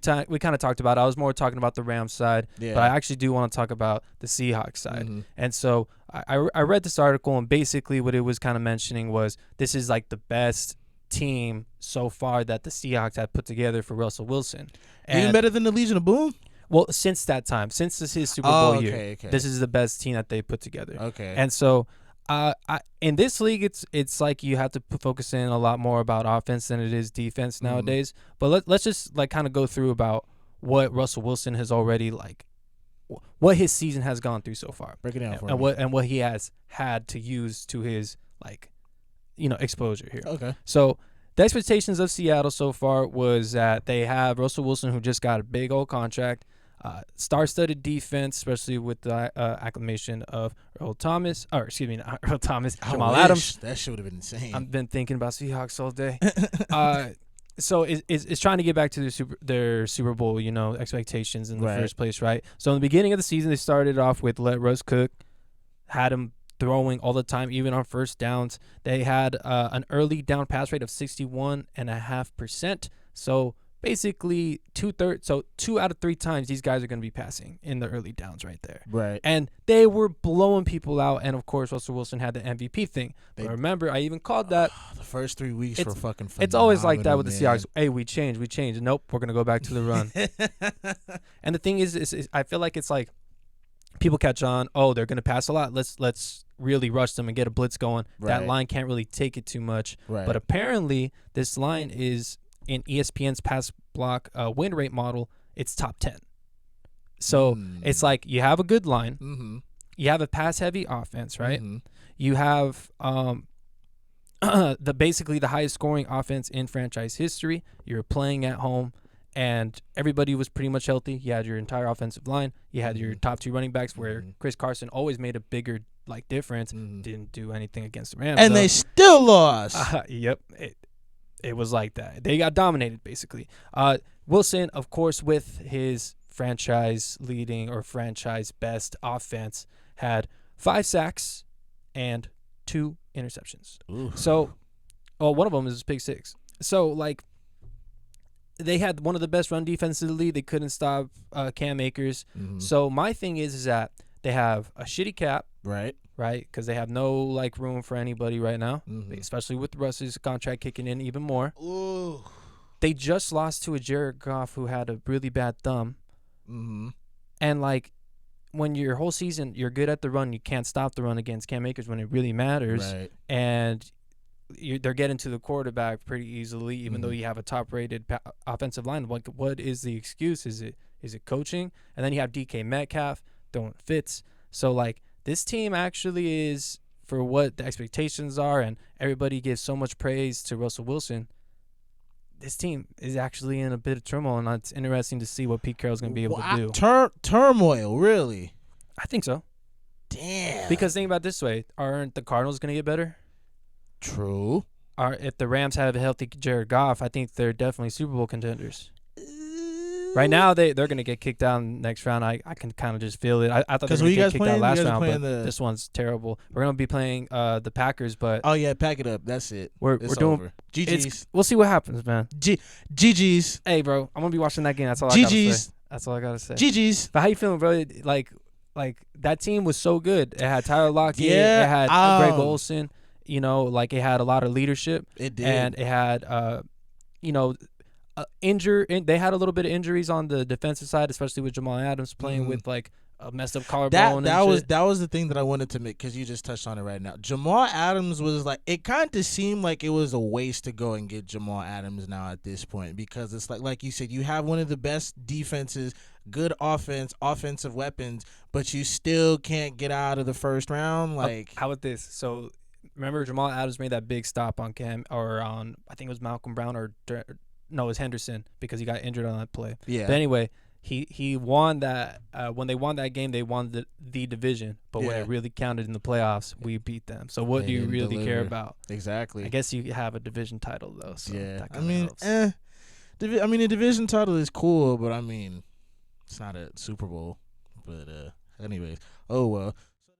kind of talked about it. I was more talking about the Rams side, but I actually do want to talk about the Seahawks side. And so I read this article, and basically what it was kind of mentioning was this is like the best team so far that the Seahawks have put together for Russell Wilson. Even better than the Legion of Boom? Well, since that time, since this is Super Bowl year, this is the best team that they put together. Okay. And so in this league, it's like you have to focus in a lot more about offense than it is defense nowadays. But let's just like kind of go through about what Russell Wilson has already like, what his season has gone through so far. Break it down for me. And what he has had to use to his like, exposure here. Okay. So the expectations of Seattle so far was that they have Russell Wilson, who just got a big old contract. Star-studded defense, especially with the acclamation of not Earl Thomas, Jamal Adams. That shit would have been insane. I've been thinking about Seahawks all day. So it's trying to get back to their Super Bowl, expectations in the first place, right? So in the beginning of the season, they started off with let Russ cook, had him throwing all the time, even on first downs. They had an early down pass rate of 61.5%. So basically 2/3, so 2 out of 3 times these guys are going to be passing in the early downs right there. Right. And they were blowing people out, and of course Russell Wilson had the MVP thing. But remember, I even called that. The first 3 weeks were fucking phenomenal. It's always like that with the Seahawks. Hey, we changed. Nope, we're going to go back to the run. And the thing is I feel like it's like people catch on, they're going to pass a lot. Let's really rush them and get a blitz going. Right. That line can't really take it too much. Right. But apparently this line is in ESPN's pass block win rate model, it's top 10. So it's like you have a good line. You have a pass-heavy offense, right? You have basically the highest scoring offense in franchise history. You're playing at home, and everybody was pretty much healthy. You had your entire offensive line. You had your top 2 running backs, where Chris Carson always made a bigger difference. Didn't do anything against the Rams, and they still lost. Yep. It was like that. They got dominated, basically. Wilson, of course, with his franchise-leading or franchise-best offense, had 5 sacks and 2 interceptions. Ooh. So, one of them is pick 6. So, they had one of the best run defenses in the league. They couldn't stop Cam Akers. So, my thing is that they have a shitty cap. Right. Because they have no room for anybody right now, especially with Russ's contract kicking in even more. Ooh. They just lost to a Jared Goff who had a really bad thumb. And when your whole season you're good at the run, you can't stop the run against Cam Akers when it really matters. Right. And they're getting to the quarterback pretty easily, even though you have a top-rated offensive line. What is the excuse? Is it coaching? And then you have DK Metcalf throwing fits. So this team actually is, for what the expectations are, and everybody gives so much praise to Russell Wilson, this team is actually in a bit of turmoil, and it's interesting to see what Pete Carroll's going to be able to do. Turmoil, really? I think so. Damn. Because think about it this way. Aren't the Cardinals going to get better? True. If the Rams have a healthy Jared Goff, I think they're definitely Super Bowl contenders. Right now, they're going to get kicked out next round. I can kind of just feel it. I thought they were going to get kicked out last round, but this one's terrible. We're going to be playing the Packers, but... Oh, yeah, pack it up. That's it. We're doing... Over. GG's. We'll see what happens, man. GG's. Hey, bro, I'm going to be watching that game. That's all I got to say. That's all I got to say. GG's. But how you feeling, bro? Like that team was so good. It had Tyler Lockett. Yeah. It had Greg Olsen. It had a lot of leadership. It did. And it had, they had a little bit of injuries on the defensive side, especially with Jamal Adams playing with a messed up collarbone. That was the thing that I wanted to make, because you just touched on it right now. Jamal Adams was it kind of seemed like it was a waste to go and get Jamal Adams now at this point, because it's like you said, you have one of the best defenses, good offensive weapons, but you still can't get out of the first round. How about this? So remember, Jamal Adams made that big stop on I think it was Malcolm Brown No, it was Henderson, because he got injured on that play. Yeah. But anyway, he won that. When they won that game, they won the division. But when it really counted in the playoffs, we beat them. So what do you really care about? Exactly. I guess you have a division title, though. So yeah. helps. A division title is cool, but it's not a Super Bowl. But anyways, oh well.